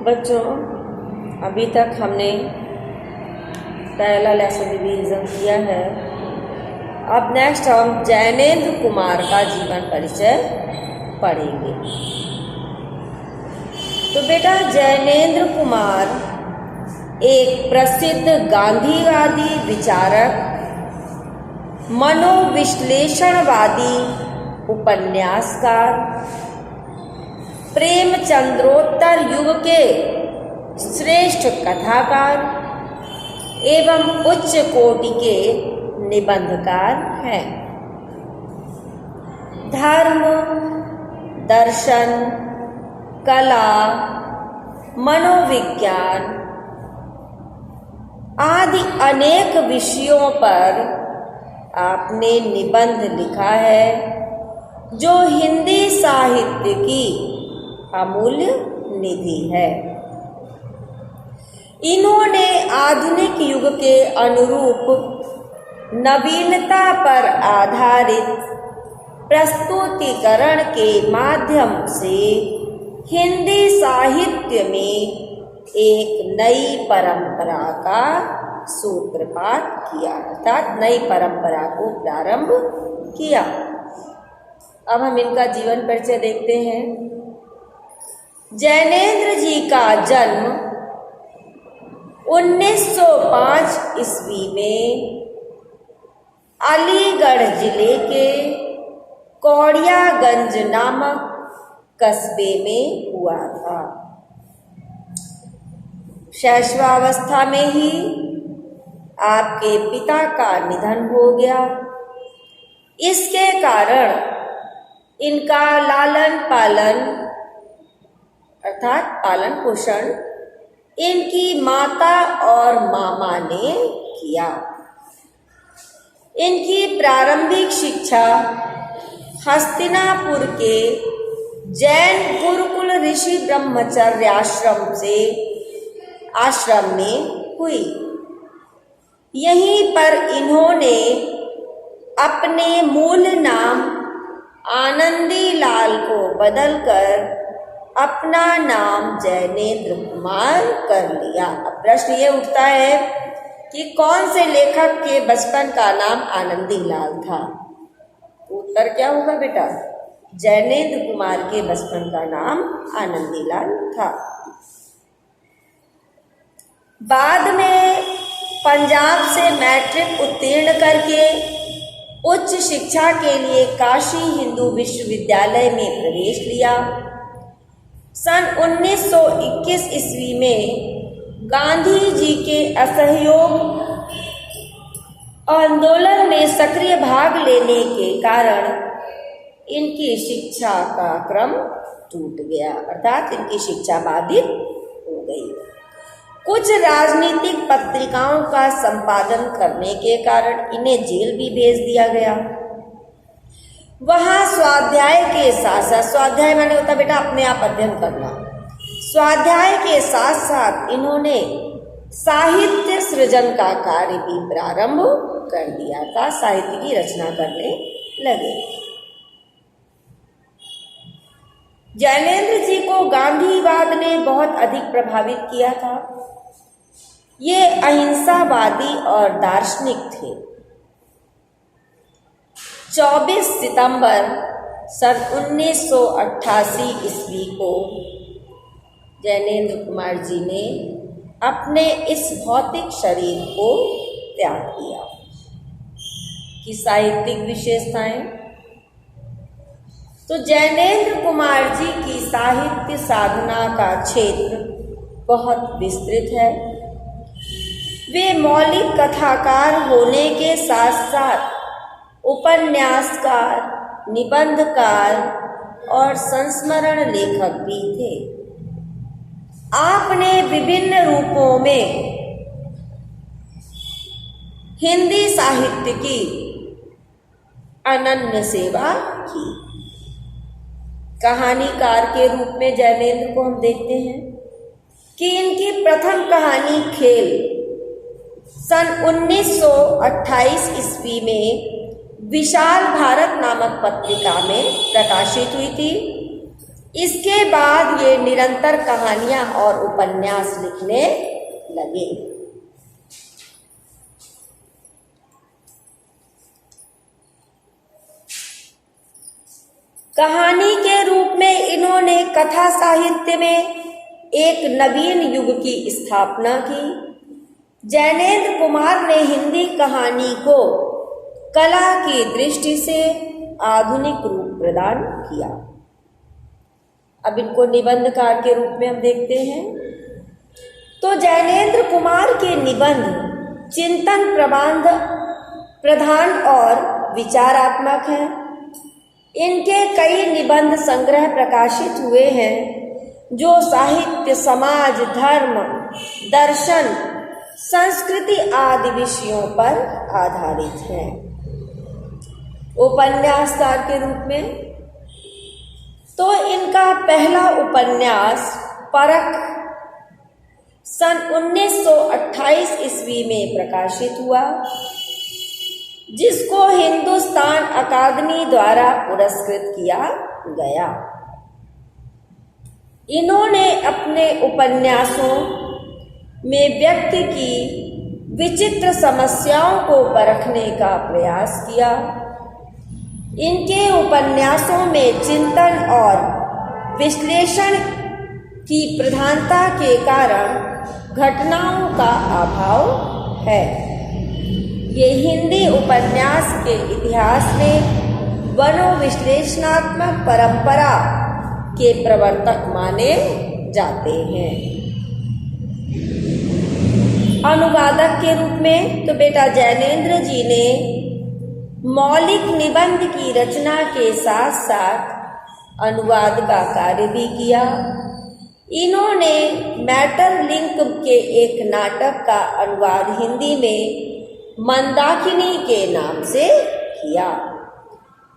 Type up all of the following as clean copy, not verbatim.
बच्चों, अभी तक हमने पहला लेसन रिवीजन किया है। अब नेक्स्ट हम जैनेंद्र कुमार का जीवन परिचय पढ़ेंगे। तो बेटा, जैनेंद्र कुमार एक प्रसिद्ध गांधीवादी विचारक, मनोविश्लेषणवादी, उपन्यासकार, प्रेमचंद्रोत्तर युग के श्रेष्ठ कथाकार एवं उच्च कोटि के निबंधकार हैं। धर्म, दर्शन, कला, मनोविज्ञान आदि अनेक विषयों पर आपने निबंध लिखा है, जो हिंदी साहित्य की अमूल्य निधि है। इन्होंने आधुनिक युग के अनुरूप नवीनता पर आधारित प्रस्तुतिकरण के माध्यम से हिंदी साहित्य में एक नई परंपरा का सूत्रपात किया, अर्थात नई परंपरा को प्रारंभ किया। अब हम इनका जीवन परिचय देखते हैं। जैनेंद्र जी का जन्म 1905 ईस्वी में अलीगढ़ जिले के कौड़ियागंज नामक कस्बे में हुआ था। शैशवावस्था में ही आपके पिता का निधन हो गया। इसके कारण इनका लालन पालन अर्थात पालन पोषण इनकी माता और मामा ने किया। इनकी प्रारंभिक शिक्षा हस्तिनापुर के जैन गुरुकुल ऋषि ब्रह्मचर्य आश्रम में हुई। यहीं पर इन्होंने अपने मूल नाम आनंदी लाल को बदलकर अपना नाम जैनेंद्र कुमार कर लिया। अब प्रश्न ये उठता है कि कौन से लेखक के बचपन का नाम आनंदी लाल था? उत्तर क्या होगा बेटा? जैनेंद्र कुमार के बचपन का नाम आनंदी लाल था। बाद में पंजाब से मैट्रिक उत्तीर्ण करके उच्च शिक्षा के लिए काशी हिंदू विश्वविद्यालय में प्रवेश लिया। सन 1921 ईस्वी में गांधी जी के असहयोग आंदोलन में सक्रिय भाग लेने के कारण इनकी शिक्षा का क्रम टूट गया, अर्थात इनकी शिक्षा बाधित हो गई। कुछ राजनीतिक पत्रिकाओं का संपादन करने के कारण इन्हें जेल भी भेज दिया गया। वहाँ स्वाध्याय के साथ साथ, स्वाध्याय माने होता बेटा अपने आप अध्ययन करना, स्वाध्याय के साथ साथ इन्होंने साहित्य सृजन का कार्य भी प्रारंभ कर दिया था। साहित्य की रचना करने लगे। जैनेंद्र जी को गांधीवाद ने बहुत अधिक प्रभावित किया था। ये अहिंसावादी और दार्शनिक थे। 24 सितंबर सन 1988 ईस्वी को जैनेंद्र कुमार जी ने अपने इस भौतिक शरीर को त्याग किया। कि साहित्यिक विशेषताएं, तो जैनेंद्र कुमार जी की साहित्य साधना का क्षेत्र बहुत विस्तृत है। वे मौलिक कथाकार होने के साथ साथ उपन्यासकार, निबंधकार और संस्मरण लेखक भी थे। आपने विभिन्न रूपों में हिंदी साहित्य की अनन्य सेवा की। कहानीकार के रूप में जैनेंद्र को हम देखते हैं कि इनकी प्रथम कहानी खेल सन 1928 ईस्वी में विशाल भारत नामक पत्रिका में प्रकाशित हुई थी। इसके बाद ये निरंतर कहानियां और उपन्यास लिखने लगे। कहानी के रूप में इन्होंने कथा साहित्य में एक नवीन युग की स्थापना की। जैनेंद्र कुमार ने हिंदी कहानी को कला की दृष्टि से आधुनिक रूप प्रदान किया। अब इनको निबंधकार के रूप में हम देखते हैं। तो जैनेंद्र कुमार के निबंध चिंतन प्रबंध प्रधान और विचारात्मक हैं। इनके कई निबंध संग्रह प्रकाशित हुए हैं जो साहित्य, समाज, धर्म, दर्शन, संस्कृति आदि विषयों पर आधारित हैं। उपन्यासकार के रूप में तो इनका पहला उपन्यास परख सन 1928 ईस्वी में प्रकाशित हुआ, जिसको हिंदुस्तान अकादमी द्वारा पुरस्कृत किया गया। इन्होंने अपने उपन्यासों में व्यक्ति की विचित्र समस्याओं को परखने का प्रयास किया। इनके उपन्यासों में चिंतन और विश्लेषण की प्रधानता के कारण घटनाओं का अभाव है। ये हिंदी उपन्यास के इतिहास में मनोविश्लेषणात्मक परंपरा के प्रवर्तक माने जाते हैं। अनुवादक के रूप में तो बेटा जैनेंद्र जी ने मौलिक निबंध की रचना के साथ साथ अनुवाद का कार्य भी किया। इन्होंने मैटरलिंक के एक नाटक का अनुवाद हिंदी में मंदाकिनी के नाम से किया।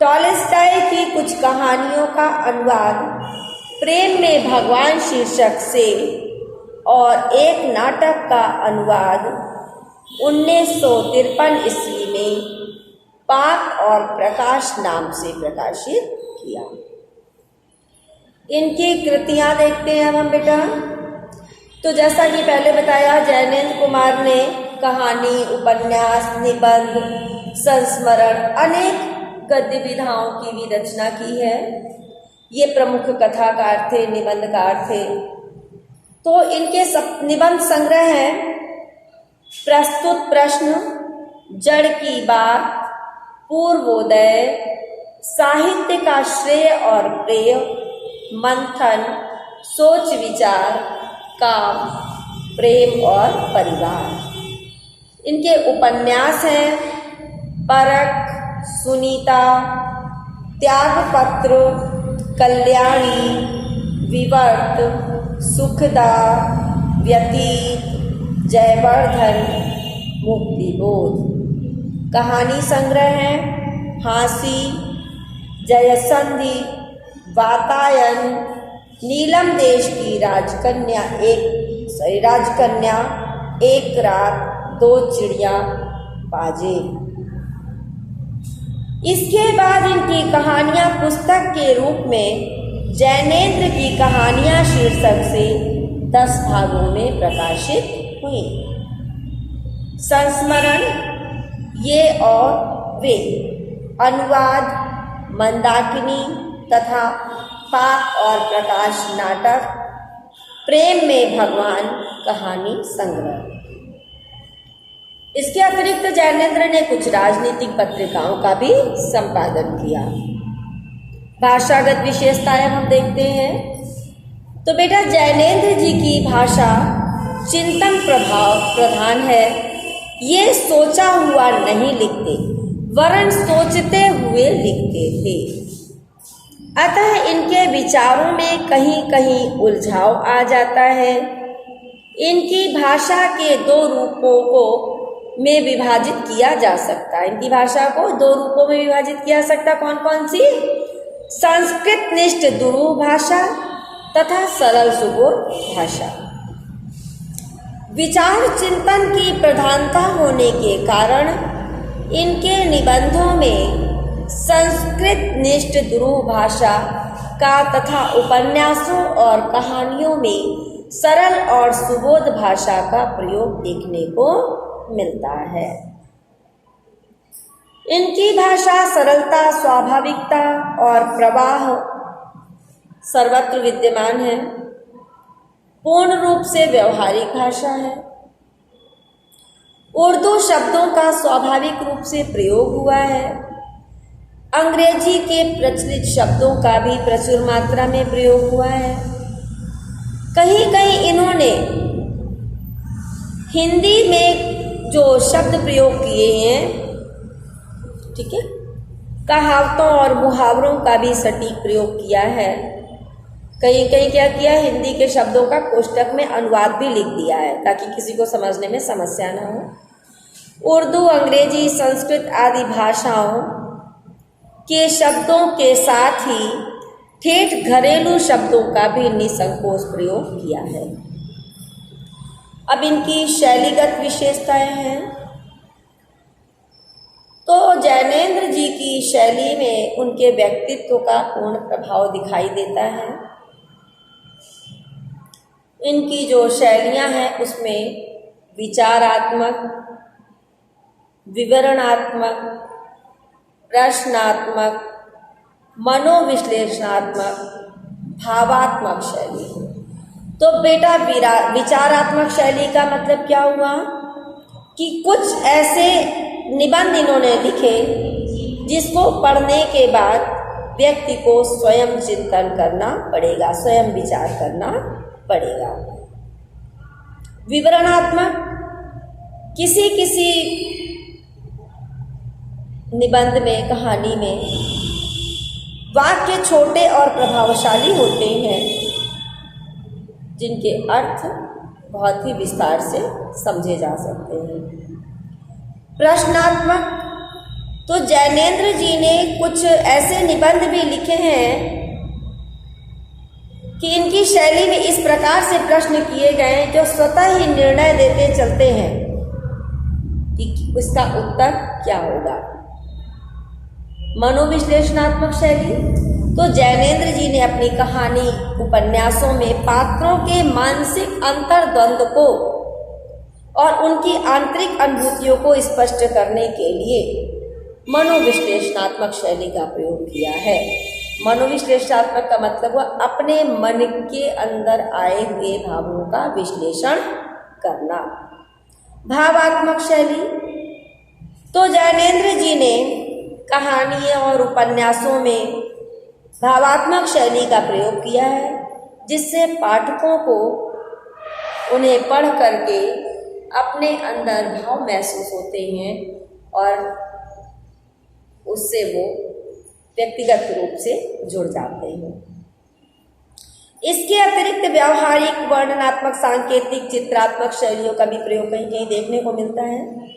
टॉलस्टॉय की कुछ कहानियों का अनुवाद प्रेम में भगवान शीर्षक से और एक नाटक का अनुवाद 1953 ईस्वी में पाक और प्रकाश नाम से प्रकाशित किया। इनकी कृतियां देखते हैं अब हम बेटा। तो जैसा कि पहले बताया, जैनेंद्र कुमार ने कहानी, उपन्यास, निबंध, संस्मरण, अनेक गद्य विधाओं की भी रचना की है। ये प्रमुख कथाकार थे, निबंधकार थे। तो इनके सब निबंध संग्रह हैं प्रस्तुत प्रश्न, जड़ की बात, पूर्वोदय, साहित्य का श्रेय और प्रेय, मंथन, सोच विचार, काम, प्रेम और परिवार। इनके उपन्यास हैं परख, सुनीता, त्यागपत्र, कल्याणी, विवर्त, सुखदा, व्यतीत, जयवर्धन, मुक्तिबोध। कहानी संग्रह हैं फांसी, जयसंधि, वातायन, नीलम देश की राजकन्या, एक रात, दो चिड़िया, बाजे। इसके बाद इनकी कहानियां पुस्तक के रूप में जैनेंद्र की कहानियां शीर्षक से 10 भागों में प्रकाशित हुई। संस्मरण, ये और वे, अनुवाद, मंदाकिनी तथा पाक और प्रकाश नाटक, प्रेम में भगवान कहानी संग्रह। इसके अतिरिक्त जैनेंद्र ने कुछ राजनीतिक पत्रिकाओं का भी संपादन किया। भाषागत विशेषताएं हम देखते हैं। तो बेटा जैनेंद्र जी की भाषा चिंतन प्रभाव प्रधान है। ये सोचा हुआ नहीं लिखते, वरन सोचते हुए लिखते थे। अतः इनके विचारों में कहीं कहीं उलझाव आ जाता है। इनकी भाषा के 2 रूपों को में विभाजित किया जा सकता है। इनकी भाषा को 2 रूपों में विभाजित किया जा सकता। कौन कौन सी? संस्कृत निष्ठ दुरूह भाषा तथा सरल सुगोर भाषा। विचार चिंतन की प्रधानता होने के कारण इनके निबंधों में संस्कृत निष्ठ दुरूह भाषा का तथा उपन्यासों और कहानियों में सरल और सुबोध भाषा का प्रयोग देखने को मिलता है। इनकी भाषा सरलता, स्वाभाविकता और प्रवाह सर्वत्र विद्यमान है। पूर्ण रूप से व्यवहारिक भाषा है। उर्दू शब्दों का स्वाभाविक रूप से प्रयोग हुआ है। अंग्रेजी के प्रचलित शब्दों का भी प्रचुर मात्रा में प्रयोग हुआ है। कहीं कहीं इन्होंने हिंदी में जो शब्द प्रयोग किए हैं, ठीक है, कहावतों और मुहावरों का भी सटीक प्रयोग किया है। कहीं कहीं क्या किया, हिंदी के शब्दों का कोष्टक में अनुवाद भी लिख दिया है ताकि किसी को समझने में समस्या ना हो। उर्दू, अंग्रेजी, संस्कृत आदि भाषाओं के शब्दों के साथ ही ठेठ घरेलू शब्दों का भी निसंकोच प्रयोग किया है। अब इनकी शैलीगत विशेषताएं हैं। तो जैनेंद्र जी की शैली में उनके व्यक्तित्व का पूर्ण प्रभाव दिखाई देता है। इनकी जो शैलियां हैं उसमें विचारात्मक, विवरणात्मक, प्रश्नात्मक, मनोविश्लेषणात्मक, भावात्मक शैली। तो बेटा विचारात्मक शैली का मतलब क्या हुआ कि कुछ ऐसे निबंध इन्होंने लिखे जिसको पढ़ने के बाद व्यक्ति को स्वयं चिंतन करना पड़ेगा, स्वयं विचार करना पड़ेगा। विवरणात्मक, किसी किसी निबंध में, कहानी में वाक्य छोटे और प्रभावशाली होते हैं जिनके अर्थ बहुत ही विस्तार से समझे जा सकते हैं। प्रश्नात्मक, तो जैनेंद्र जी ने कुछ ऐसे निबंध भी लिखे हैं कि इनकी शैली में इस प्रकार से प्रश्न किए गए जो स्वतः ही निर्णय देते चलते हैं कि इसका उत्तर क्या होगा। मनोविश्लेषणात्मक शैली, तो जैनेंद्र जी ने अपनी कहानी, उपन्यासों में पात्रों के मानसिक अंतर्द्वंद को और उनकी आंतरिक अनुभूतियों को स्पष्ट करने के लिए मनोविश्लेषणात्मक शैली का प्रयोग किया है। मनोविश्लेषणात्मक का मतलब हुआ अपने मन के अंदर आए हुए भावों का विश्लेषण करना। भावात्मक शैली, तो जैनेंद्र जी ने कहानियों और उपन्यासों में भावात्मक शैली का प्रयोग किया है जिससे पाठकों को उन्हें पढ़ करके अपने अंदर भाव महसूस होते हैं और उससे वो व्यक्तिगत रूप से जुड़ जाते हैं। इसके अतिरिक्त व्यावहारिक, वर्णनात्मक, सांकेतिक, चित्रात्मक शैलियों का भी प्रयोग कहीं कहीं देखने को मिलता है।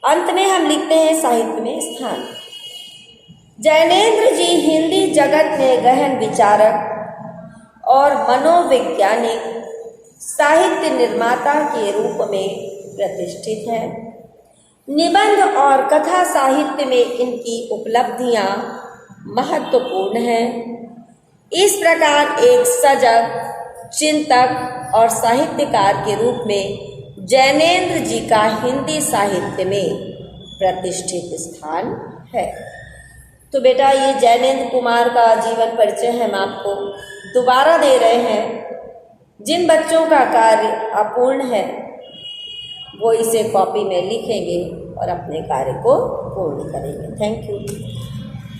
अंत में हम लिखते हैं साहित्य में स्थान। जैनेंद्र जी हिंदी जगत में गहन विचारक और मनोवैज्ञानिक साहित्य निर्माता के रूप में प्रतिष्ठित हैं। निबंध और कथा साहित्य में इनकी उपलब्धियां महत्वपूर्ण हैं। इस प्रकार एक सजग, चिंतक और साहित्यकार के रूप में जैनेंद्र जी का हिंदी साहित्य में प्रतिष्ठित स्थान है। तो बेटा ये जैनेंद्र कुमार का जीवन परिचय हम आपको दोबारा दे रहे हैं। जिन बच्चों का कार्य अपूर्ण है वो इसे कॉपी में लिखेंगे और अपने कार्य को पूर्ण करेंगे। Thank you.